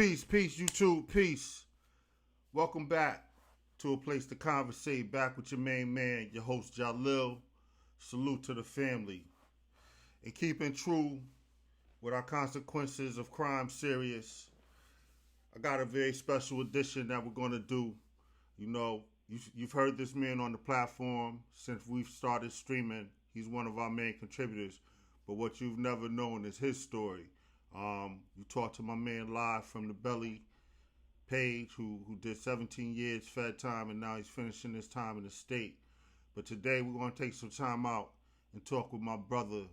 peace, YouTube, peace. Welcome back to A Place to Conversate. Back with your main man, your host, Jalil. Salute to the family. And keeping true with our consequences of crime serious, I got a very special edition that we're going to do. You know, you've heard this man on the platform since we've started streaming. He's one of our main contributors. But what you've never known is his story. You talked to my man live from the Belly page who did 17 years Fed time, and now he's finishing his time in the state. But today we're going to take some time out and talk with my brother,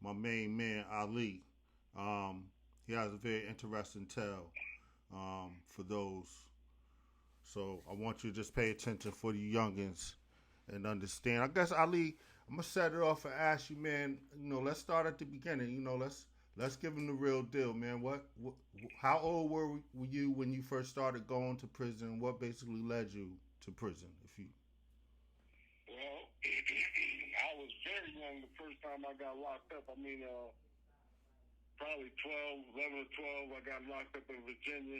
my main man, Ali. He has a very interesting tale for those. So I want you to just pay attention for the youngins and understand. I guess, Ali, I'm going to set it off and ask you, man, let's start at the beginning. Let's give him the real deal, man. How old were you when you first started going to prison? What basically led you to prison? Well, I was very young the first time I got locked up. Probably 11 or 12. I got locked up in Virginia,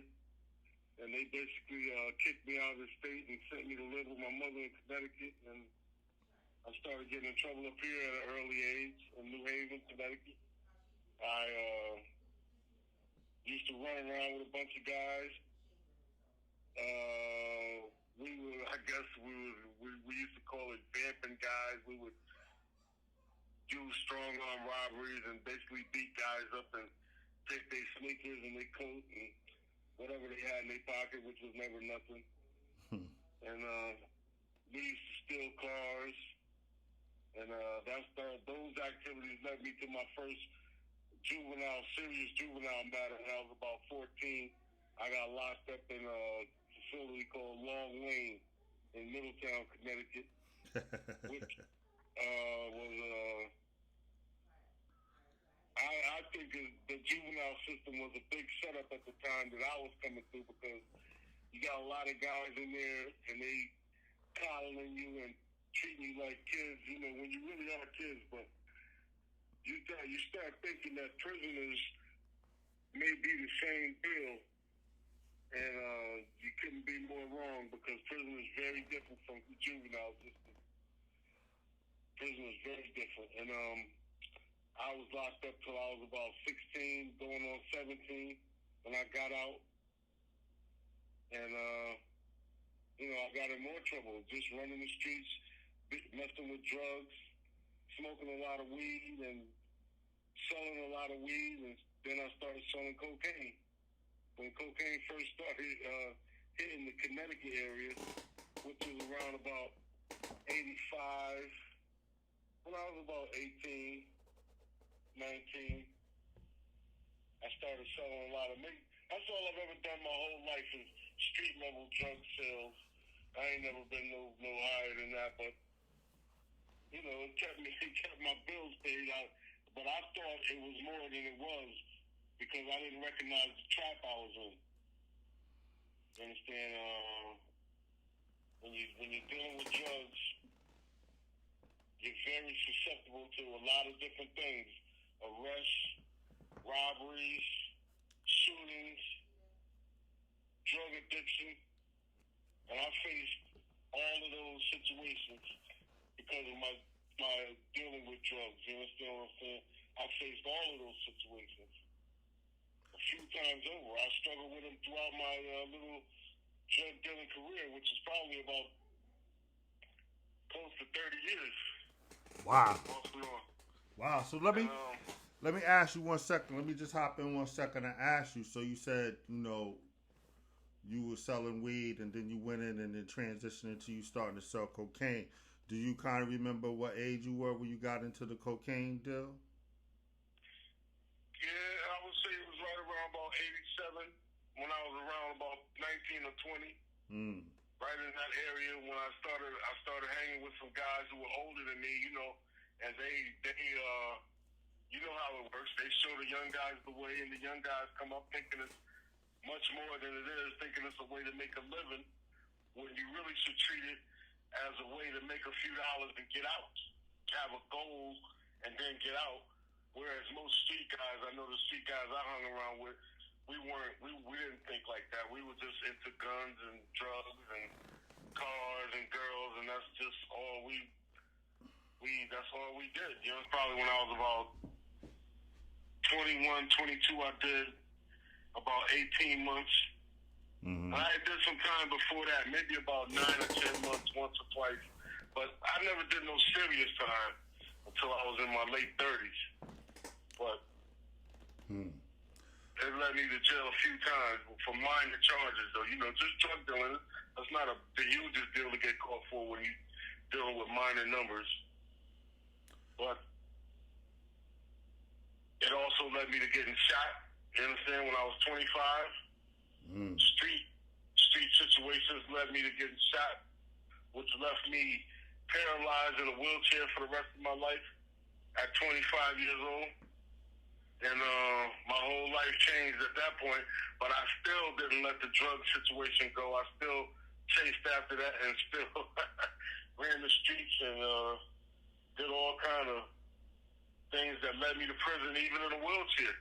and they basically kicked me out of the state and sent me to live with my mother in Connecticut. And I started getting in trouble up here at an early age in New Haven, Connecticut. I used to run around with a bunch of guys. We used to call it vamping guys. We would do strong arm robberies and basically beat guys up and take their sneakers and their coat and whatever they had in their pocket, which was never nothing. And we used to steal cars. And those activities led me to my first serious juvenile matter when I was about 14. I got locked up in a facility called Long Lane in Middletown, Connecticut, which I think the juvenile system was a big setup at the time that I was coming through, because you got a lot of guys in there and they coddling you and treating you like kids, when you really are kids, but you start thinking that prisoners may be the same deal, and you couldn't be more wrong, because prison is very different from the juvenile system. Prison is very different, and I was locked up till I was about 16, going on 17, when I got out, and I got in more trouble, just running the streets, messing with drugs, smoking a lot of weed and selling a lot of weed, and then I started selling cocaine. When cocaine first started hitting the Connecticut area, which was around about 85, when I was about 18, 19, I started selling a lot of meat. That's all I've ever done my whole life is street level drug sales. I ain't never been no higher than that, but it kept my bills paid out, but I thought it was more than it was, because I didn't recognize the trap I was in. You understand? When you're dealing with drugs, you're very susceptible to a lot of different things: arrests, robberies, shootings, drug addiction, and I faced all of those situations because of my dealing with drugs. You understand what I'm saying? I faced all of those situations a few times over. I struggled with them throughout my little drug dealing career, which is probably about close to 30 years. Wow. Wow. So let me ask you 1 second. Let me just hop in 1 second and ask you. So you said, you were selling weed, and then you went in and then transitioned into you starting to sell cocaine. Do you kind of remember what age you were when you got into the cocaine deal? Yeah, I would say it was right around about 87, when I was around about 19 or 20. Right in that area when I started hanging with some guys who were older than me, and they you know how it works. They show the young guys the way, and the young guys come up thinking it's much more than it is, thinking it's a way to make a living, when you really should treat it as a way to make a few dollars and get out, have a goal and then get out. Whereas most street guys, I know the street guys I hung around with, we didn't think like that. We were just into guns and drugs and cars and girls, and that's just all that's all we did. You know, probably when I was about 21, 22, I did about 18 months. Mm-hmm. I did some time before that, maybe about 9 or 10 months, once or twice. But I never did no serious time until I was in my late 30s. But it led me to jail a few times for minor charges, though. You know, just drug dealing. That's not the hugest deal to get caught for when you're dealing with minor numbers. But it also led me to getting shot. You understand? When I was 25, street situations led me to getting shot, which left me paralyzed in a wheelchair for the rest of my life at 25 years old. And my whole life changed at that point, but I still didn't let the drug situation go. I still chased after that and still ran the streets and did all kind of things that led me to prison, even in a wheelchair.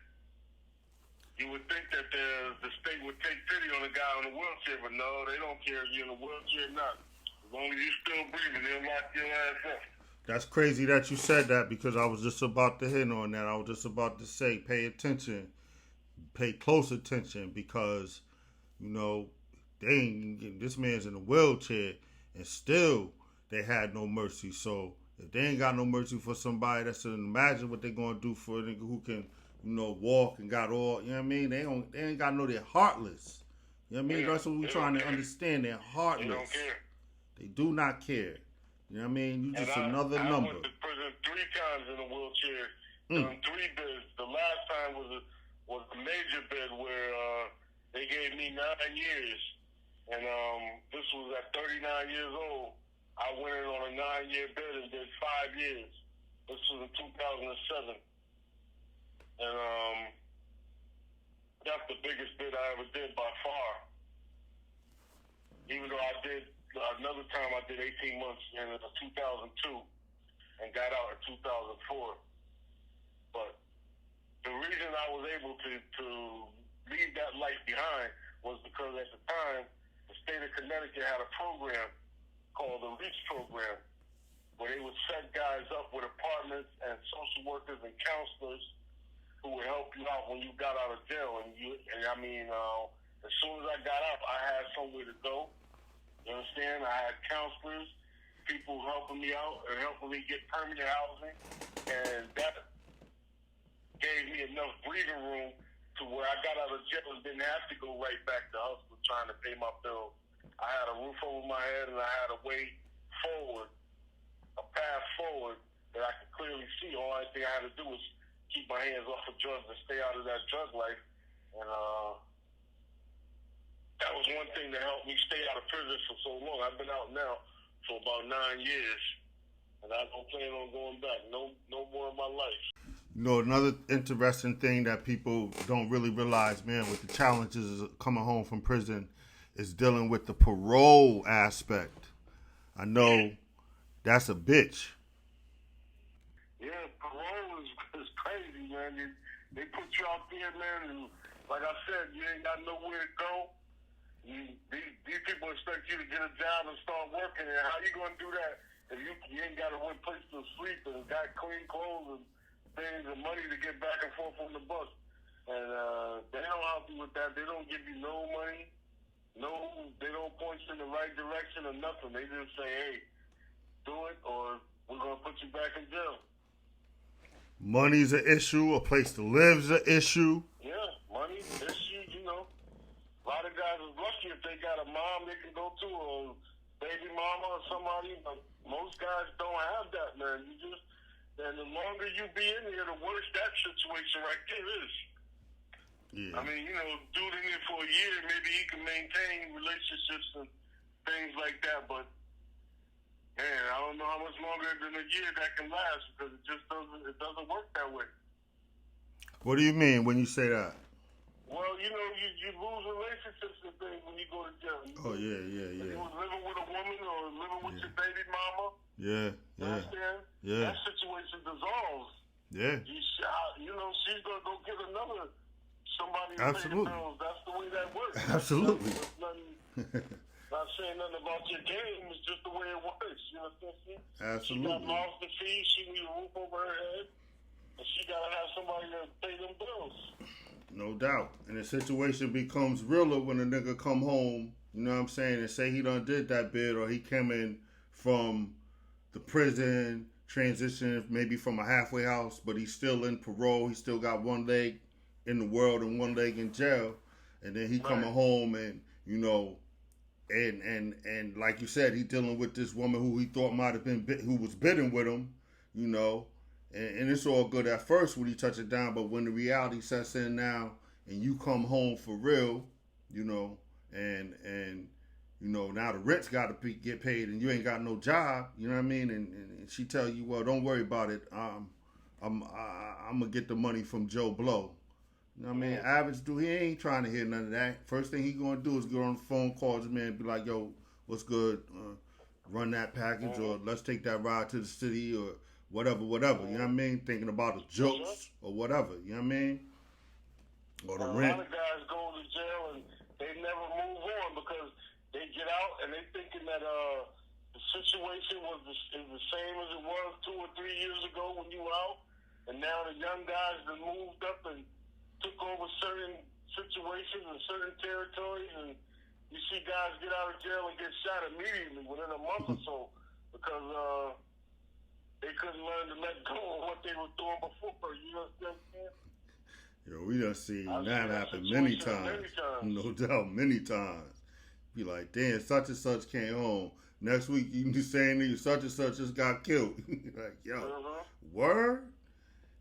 You would think that the state would take pity on a guy in a wheelchair, but no, they don't care if you're in a wheelchair or not. As long as you're still breathing, they'll lock your ass up. That's crazy that you said that, because I was just about to hit on that. I was just about to say, pay attention, pay close attention, because, you know, this man's in a wheelchair and still they had no mercy. So if they ain't got no mercy for somebody, that's imagine what they're gonna do for a nigga who can, you know, walk and got all, you know what I mean? They ain't got no, they're heartless. You know what I mean? That's what we're trying to understand. They're heartless. They don't care. They do not care. You know what I mean? You just another I number. I went to prison 3 times in a wheelchair. Done 3 bids. The last time was a major bid where they gave me 9 years. And this was at 39 years old. I went in on a 9-year bid and did 5 years. This was in 2007. And that's the biggest bid I ever did by far. Even though I did another time, I did 18 months in 2002 and got out in 2004. But the reason I was able to leave that life behind was because at the time, the state of Connecticut had a program called the REACH program, where they would set guys up with apartments and social workers and counselors who would help you out when you got out of jail. As soon as I got out, I had somewhere to go. You understand? I had counselors, people helping me out and helping me get permanent housing, and that gave me enough breathing room to where I got out of jail and didn't have to go right back to hustle trying to pay my bills. I had a roof over my head and I had a way forward, a path forward that I could clearly see. All I think I had to do was keep my hands off of drugs and stay out of that drug life. And that was one thing that helped me stay out of prison for so long. I've been out now for about 9 years, and I don't plan on going back. No more in my life. You know, another interesting thing that people don't really realize, man, with the challenges of coming home from prison is dealing with the parole aspect. I know that's a bitch. Yeah, parole is crazy, man. They put you out there, man, and like I said, you ain't got nowhere to go. These people expect you to get a job and start working, and how you gonna do that if you ain't got a place to sleep and got clean clothes and things and money to get back and forth on the bus? And they don't help you with that. They don't give you no money. They don't point you in the right direction or nothing. They just say, hey, do it or we're gonna put you back in jail. Money's an issue. A place to live's an issue. Yeah, money, issue, you know. A lot of guys are lucky if they got a mom they can go to or baby mama or somebody, but most guys don't have that, man. And the longer you be in here, the worse that situation right there is. Yeah. I mean, you know, dude in here for a year, maybe he can maintain relationships and things like that, but man, I don't know how much longer than a year that can last because it doesn't work that way. What do you mean when you say that? Well, you know, you lose relationships and things when you go to jail. Yeah. If you was living with a woman or living with your baby mama, yeah. That situation dissolves. Yeah. You know, she's gonna go get another somebody to pay the Absolutely. bills. That's the way that works. Absolutely. That's nothing, not saying nothing about your game. It's just the way it works. You know what I'm saying? Absolutely. She got mouths to feed. She needs a roof over her head. And she got to have somebody to pay them bills. No doubt. And the situation becomes realer when a nigga come home, you know what I'm saying, and say he done did that bid, or he came in from the prison, transitioned maybe from a halfway house, but he's still in parole. He still got one leg in the world and one leg in jail. And then he coming home and, you know, and like you said, he dealing with this woman who he thought might have been, who was bidding with him, you know. And it's all good at first when you touch it down, but when the reality sets in now and you come home for real, you know, and you know, now the rent's got to get paid and you ain't got no job, you know what I mean? And she tell you, well, don't worry about it. I'm gonna get the money from Joe Blow. You know what I mean? Average dude, he ain't trying to hear none of that. First thing he gonna do is go on the phone, call his man, and be like, yo, what's good? Run that package, or let's take that ride to the city, or whatever, you know what I mean? Thinking about the jokes or whatever, you know what I mean? Or the rent. A lot of guys go to jail and they never move on because they get out and they thinking that the situation is the same as it was 2 or 3 years ago when you were out, and now the young guys that moved up and took over certain situations and certain territories, and you see guys get out of jail and get shot immediately within a month or so because they couldn't learn to let go of what they were doing before. You know what I'm saying? Yo, we done seen that happen many times. No doubt, many times. Be like, damn, such and such came home. Next week, you be saying that such and such just got killed. Like, yo, word?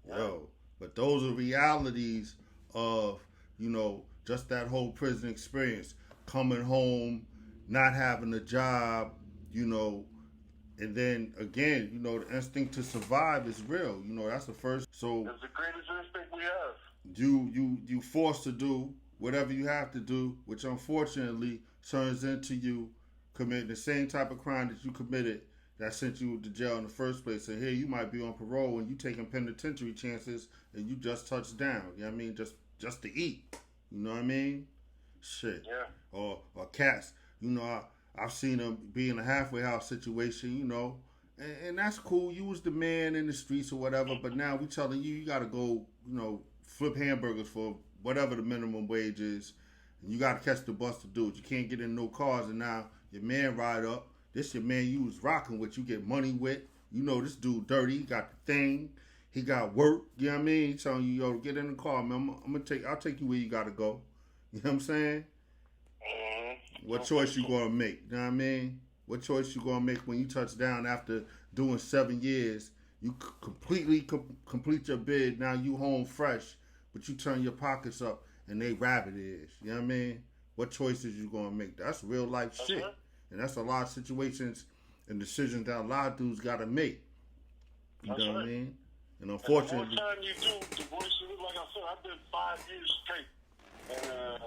Yo, but those are realities of, you know, just that whole prison experience. Coming home, not having a job, you know, and then again, you know, the instinct to survive is real. You know, that's the first. So it's the greatest instinct we have. You forced to do whatever you have to do, which unfortunately turns into you committing the same type of crime that you committed that sent you to jail in the first place. And here you might be on parole and you taking penitentiary chances and you just touched down. You know what I mean? Just to eat. You know what I mean? Shit. Yeah. Or cats. You know, I've seen them be in a halfway house situation, you know, and that's cool. You was the man in the streets or whatever, but now we telling you got to go, you know, flip hamburgers for whatever the minimum wage is, and you got to catch the bus to do it. You can't get in no cars, and now your man ride up. This your man you was rocking with, you get money with. You know this dude dirty, he got the thing, he got work, you know what I mean? He telling you, yo, get in the car, man, I'll take you where you got to go. You know what I'm saying? What choice you gonna make? You know what I mean? What choice you gonna make when you touch down after doing 7 years? You completely complete your bid. Now you home fresh, but you turn your pockets up and they rabbit ears. You know what I mean? What choices you gonna make? That's real life shit, and that's a lot of situations and decisions that a lot of dudes gotta make. You know what I mean? And unfortunately, the more time you do, the worse it is. Like I said, I did 5 years straight, and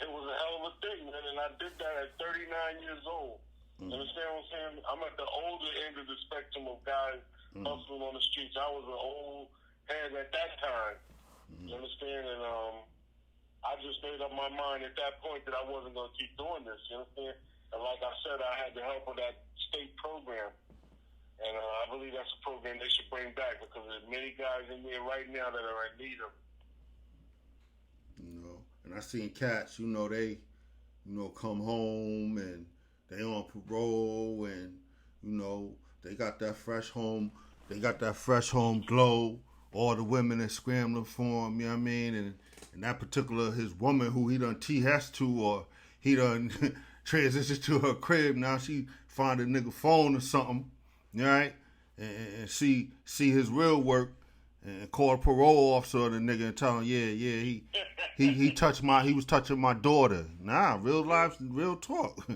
it was a hell of a thing, man. And I did that at 39 years old. You understand what I'm saying? I'm at the older end of the spectrum of guys hustling on the streets. I was an old head at that time. You understand? And I just made up my mind at that point that I wasn't going to keep doing this. You understand? And like I said, I had the help of that state program. And I believe that's a program they should bring back because there's many guys in there right now that are in need of it. You know, and I seen cats, you know, they, you know, come home and they on parole and, you know, they got that fresh home glow. All the women are scrambling for him, you know what I mean? And that particular, his woman who he done TS to or he done transitioned to her crib, now she find a nigga phone or something, right? And see his real work and call a parole officer of the nigga and tell him, he was touching my daughter. Nah, real life, real talk.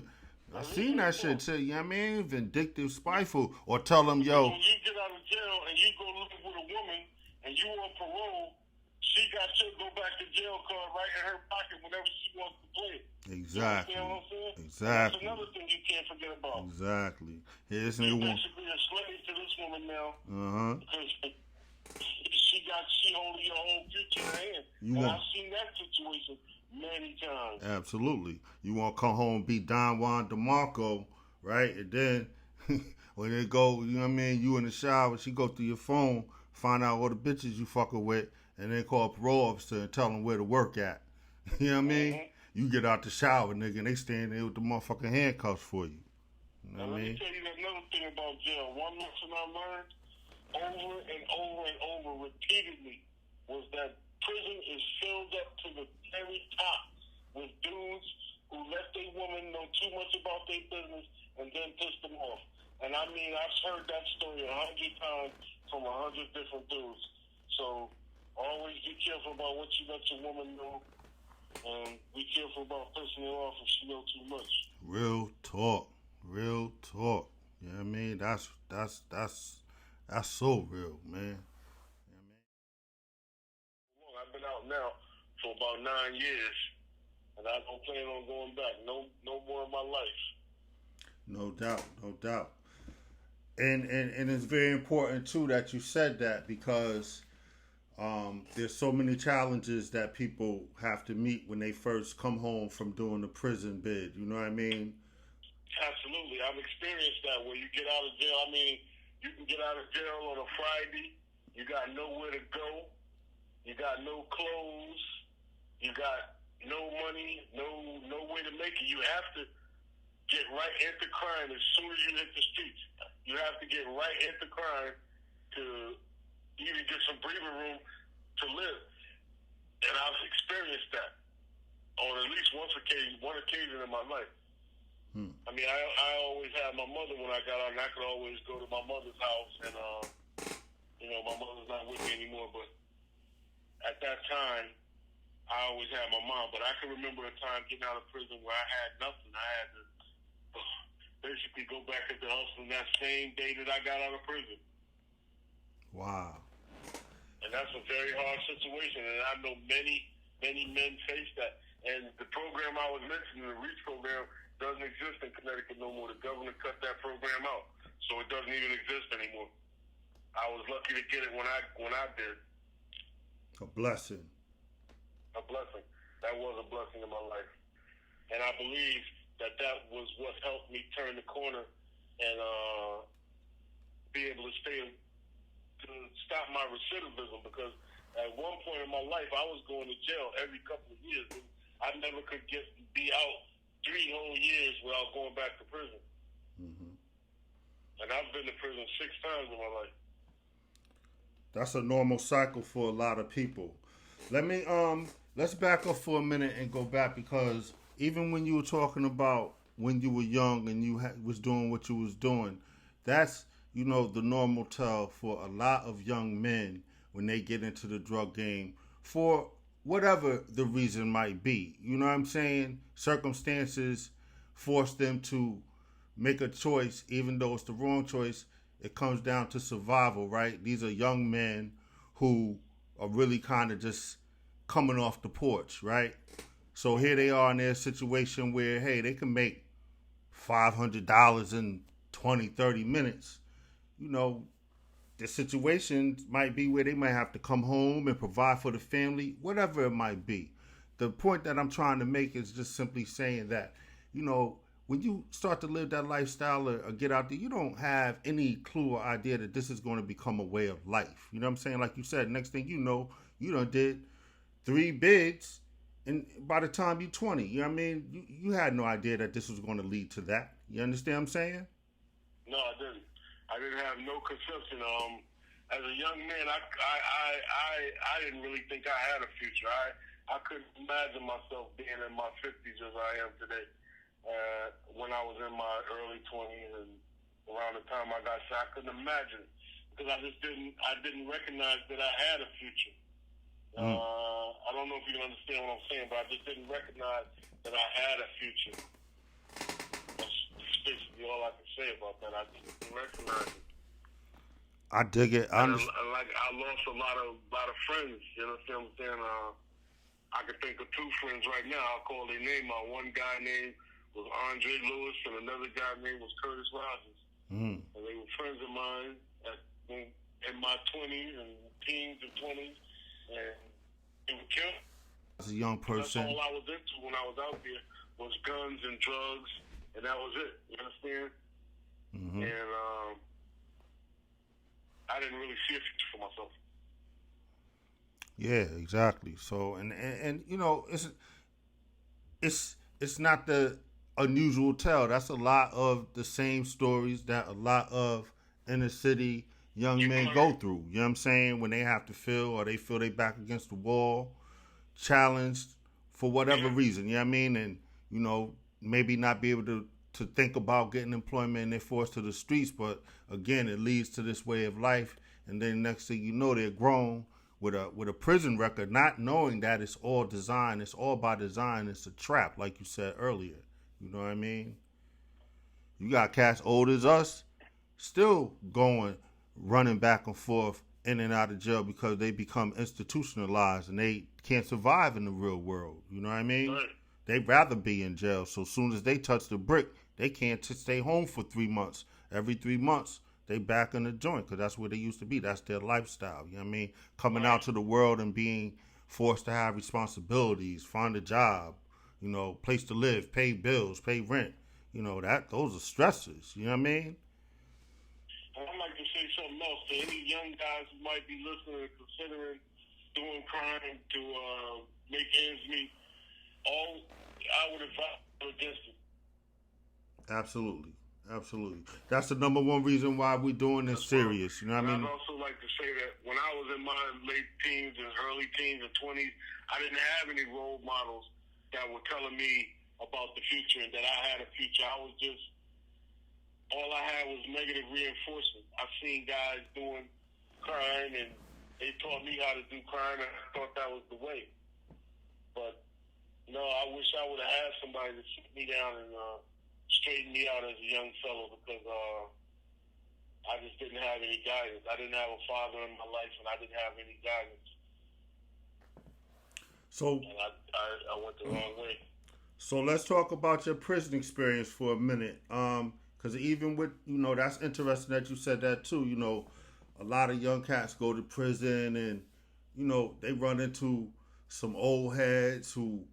I seen that shit too, you know what I mean? Vindictive, spiteful. Or tell him, yo. When you get out of jail and you go live with a woman and you on parole, she got your go back to jail card right in her pocket whenever she wants to play it. Exactly. You know what I'm saying? Exactly. That's another thing you can't forget about. Exactly. Yeah, this You're nigga basically a slave to this woman now. Uh-huh. Because she holding your whole future in her hand. And I've seen that situation many times. Absolutely. You want to come home and be Don Juan DeMarco, right? And then when they go, you know what I mean, you in the shower, she go through your phone, find out all the bitches you fucking with, and then call a parole officer and tell them where to work at. You know what I mean? Mm-hmm. You get out the shower, nigga, and they stand there with the motherfucking handcuffs for you. You know what I mean? Let me tell you another thing about jail. One lesson I learned over and over and over repeatedly was that prison is filled up to the very top with dudes who let their woman know too much about their business and then piss them off. And I mean, I've heard that story 100 times from 100 different dudes. So always be careful about what you let your woman know, and be careful about pissing her off if she knows too much. Real talk. Real talk. You know what I mean? That's so real, man. I've been out now for about 9 years, and I don't plan on going back. No more in my life. No doubt, no doubt. And it's very important too that you said that, because there's so many challenges that people have to meet when they first come home from doing the prison bid. You know what I mean? Absolutely. I've experienced that where you get out of jail. I mean, you can get out of jail on a Friday. You got nowhere to go. You got no clothes. You got no money, no way to make it. You have to get right into crime as soon as you hit the streets. You have to get right into crime to even get some breathing room to live. And I've experienced that on at least one occasion in my life. I mean, I always had my mother when I got out, and I could always go to my mother's house, and my mother's not with me anymore, but at that time, I always had my mom. But I can remember a time getting out of prison where I had nothing. I had to basically go back into hustling that same day that I got out of prison. Wow. And that's a very hard situation, and I know many, many men face that. And the program I was mentioning, the REACH program, doesn't exist in Connecticut no more. The governor cut that program out, so it doesn't even exist anymore. I was lucky to get it when I did. A blessing. A blessing. That was a blessing in my life, and I believe that was what helped me turn the corner and be able to stop my recidivism. Because at one point in my life, I was going to jail every couple of years. And I never could be out 3 whole years without going back to prison. Mm-hmm. And I've been to prison 6 times in my life. That's a normal cycle for a lot of people. Let's back up for a minute and go back, because even when you were talking about when you were young and you was doing what you was doing, that's, the normal tell for a lot of young men when they get into the drug game, for whatever the reason might be. You know what I'm saying? Circumstances force them to make a choice, even though it's the wrong choice. It comes down to survival, right? These are young men who are really kind of just coming off the porch, right? So here they are in their situation where, hey, they can make $500 in 20, 30 minutes. The situation might be where they might have to come home and provide for the family, whatever it might be. The point that I'm trying to make is just simply saying that, when you start to live that lifestyle or get out there, you don't have any clue or idea that this is going to become a way of life. You know what I'm saying? Like you said, next thing you know, you done did 3 bids, and by the time you're 20, you know what I mean? You had no idea that this was going to lead to that. You understand what I'm saying? No, I didn't. I didn't have no conception. As a young man, I didn't really think I had a future. I couldn't imagine myself being in my 50s as I am today. When I was in my early 20s and around the time I got shot, I couldn't imagine, because I didn't recognize that I had a future. I don't know if you can understand what I'm saying, but I just didn't recognize that I had a future. That's basically all I can say about that. I just didn't recognize it. I dig it. I lost a lot of friends. You know what I'm saying? I can think of 2 friends right now. I'll call their name out. One guy named was Andre Lewis, and another guy named was Curtis Rogers. And they were friends of mine in my 20s and teens and 20s, and it would kill. As a young person, that's all I was into when I was out there was guns and drugs, and that was it. You understand? Mm-hmm. And I didn't really see a future for myself. Yeah, exactly. So and you know, it's not the unusual tale. That's a lot of the same stories that a lot of inner city young men go through. You know what I'm saying? When they have to feel or they feel they back against the wall, challenged for whatever reason. You know what I mean? And you know, maybe not be able to think about getting employment and they're forced to the streets, but again, it leads to this way of life. And then next thing you know, they're grown with a prison record, not knowing that it's all design. It's all by design. It's a trap, like you said earlier. You know what I mean? You got cats old as us, still going, running back and forth in and out of jail because they become institutionalized and they can't survive in the real world. You know what I mean? Right. They'd rather be in jail. So as soon as they touch the brick, they can't stay home for 3 months. Every 3 months, they back in the joint because that's where they used to be. That's their lifestyle. You know what I mean? Coming out to the world and being forced to have responsibilities, find a job, you know, place to live, pay bills, pay rent. You know, those are stressors. You know what I mean? I'd like to say something else to any young guys who might be listening and considering doing crime to make ends meet. I would advise against it. Absolutely. That's the number one reason why we're doing this serious. You know what I mean? I'd also like to say that when I was in my late teens and early teens and 20s, I didn't have any role models that were telling me about the future and that I had a future. All I had was negative reinforcement. I've seen guys doing crime and they taught me how to do crime and I thought that was the way. But no, I wish I would have had somebody to sit me down and straighten me out as a young fellow because I just didn't have any guidance. I didn't have a father in my life and I didn't have any guidance. So and I went the wrong way. So let's talk about your prison experience for a minute. Because even with, you know, that's interesting that you said that too. You know, a lot of young cats go to prison and, you know, they run into some old heads who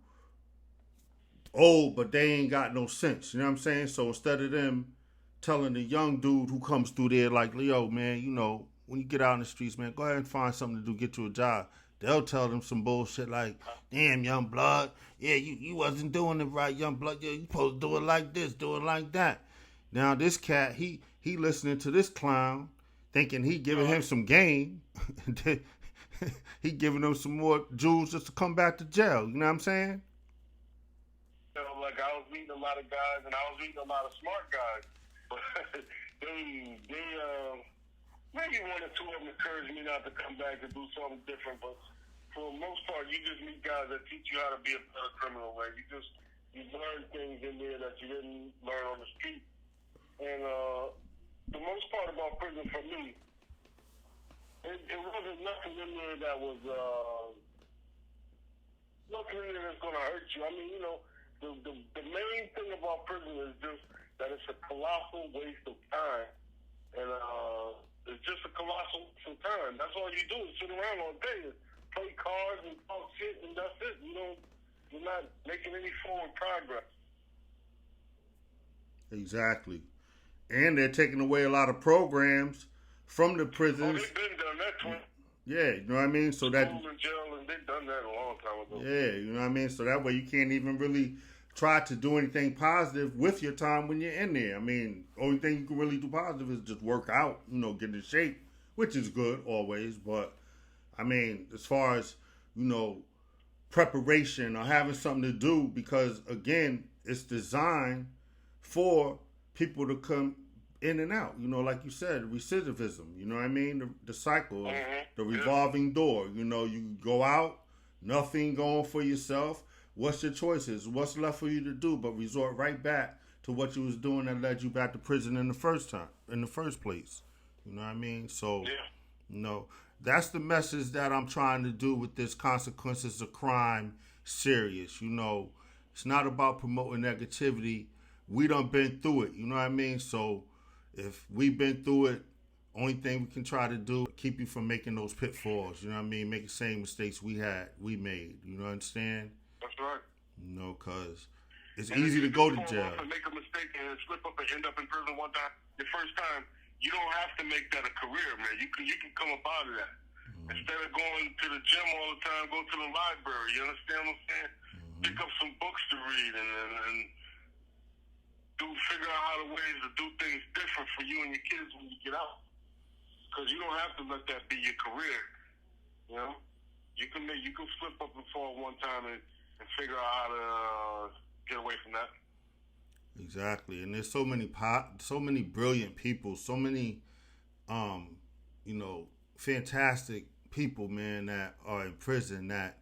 old, but they ain't got no sense. You know what I'm saying? So instead of them telling the young dude who comes through there like, Leo, man, you know, when you get out in the streets, man, go ahead and find something to do, get you a job. They'll tell them some bullshit like, damn, young blood, yeah, you wasn't doing it right, young blood. Yeah, you supposed to do it like this, do it like that. Now this cat, he listening to this clown, thinking he giving him some game. He giving them some more jewels just to come back to jail. You know what I'm saying? You know, like I was meeting a lot of guys, and I was meeting a lot of smart guys. But they maybe one or two of them encouraged me not to come back and do something different. But for the most part, you just meet guys that teach you how to be a better criminal. Like you learn things in there that you didn't learn on the street. And the most part about prison for me, it wasn't nothing in there that was nothing in there that's going to hurt you. I mean, you know, the main thing about prison is just that it's a colossal waste of time. And it's just a colossal waste of time. That's all you do is sit around all day and play cards and talk shit, and that's it. You're not making any forward progress. Exactly. And they're taking away a lot of programs from the prisons. Oh, they've been done that, twin. Yeah, you know what I mean? So that schools and jail, and they've done that a long time ago. Yeah, you know what I mean? So that way you can't even really try to do anything positive with your time when you're in there. I mean, only thing you can really do positive is just work out, you know, get in shape, which is good always. But, I mean, as far as, you know, preparation or having something to do, because, again, it's designed for people to come in and out. You know, like you said, recidivism, you know what I mean? The cycle, the revolving door. You know, you go out, nothing going for yourself. What's your choices? What's left for you to do but resort right back to what you was doing that led you back to prison in the first place? You know what I mean? So, you know, that's the message that I'm trying to do with this Consequences of Crime series. You know, it's not about promoting negativity. We done been through it, you know what I mean? So if we've been through it only thing we can try to do keep you from making those pitfalls. You know what I mean? Make the same mistakes we made. You know, understand? That's right. You know, cause it's And easy if to go to fall jail. off and make a mistake and slip up and end up in prison one time, the first time, you don't have to make that a career, man. You can come up out of that. Instead of going to the gym all the time, go to the library. You understand what I'm saying? Pick up some books to read and figure out how the ways to do things different for you and your kids when you get out. Because you don't have to let that be your career. You know, you can slip up and fall one time and figure out how to get away from that. Exactly, and there's so many brilliant people, so many, fantastic people, man, that are in prison that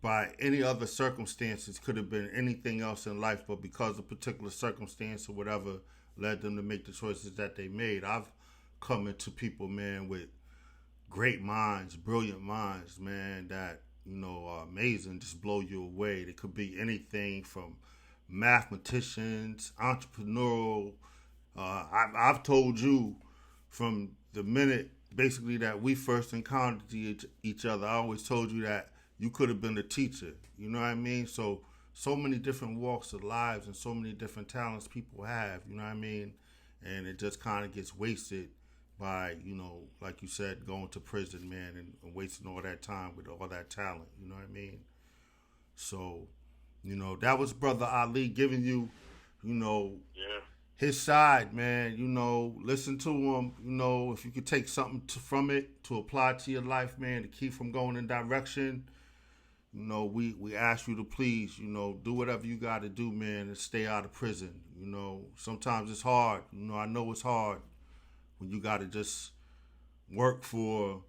by any other circumstances could have been anything else in life, but because of particular circumstance or whatever led them to make the choices that they made. I've come into people, man, with great minds, brilliant minds, man, that, are amazing, just blow you away. They could be anything from mathematicians, entrepreneurial. I've told you from the minute basically that we first encountered each other, I always told you that you could have been a teacher. You know what I mean? So many different walks of lives and so many different talents people have, you know what I mean? And it just kind of gets wasted by, like you said, going to prison, man, and wasting all that time with all that talent, you know what I mean? So, that was Brother Ali giving you, his side, man. Listen to him. If you could take something from it to apply to your life, man, to keep from going in direction, we ask you to please, do whatever you got to do, man, and stay out of prison. Sometimes it's hard. I know it's hard when you got to just work for,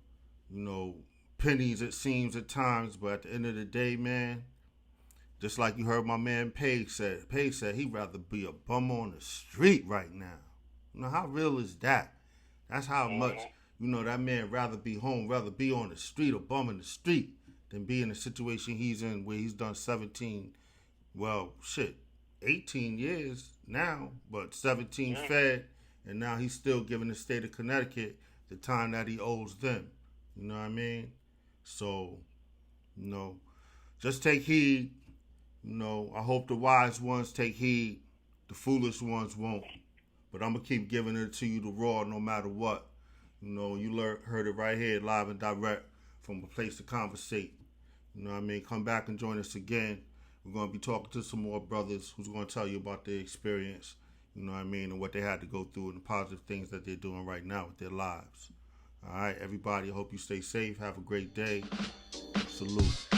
pennies, it seems at times. But at the end of the day, man, just like you heard my man Paige said he'd rather be a bum on the street right now. How real is that? That's how much, that man rather be home, rather be on the street, a bum in the street, than be in the situation he's in where he's done 18 years now, but 17 fed, and now he's still giving the state of Connecticut the time that he owes them. You know what I mean? So, just take heed. I hope the wise ones take heed. The foolish ones won't. But I'm going to keep giving it to you the raw no matter what. You heard it right here, live and direct from a place to conversate. You know what I mean? Come back and join us again. We're going to be talking to some more brothers who's going to tell you about their experience, you know what I mean, and what they had to go through and the positive things that they're doing right now with their lives. All right, everybody, I hope you stay safe. Have a great day. Salute.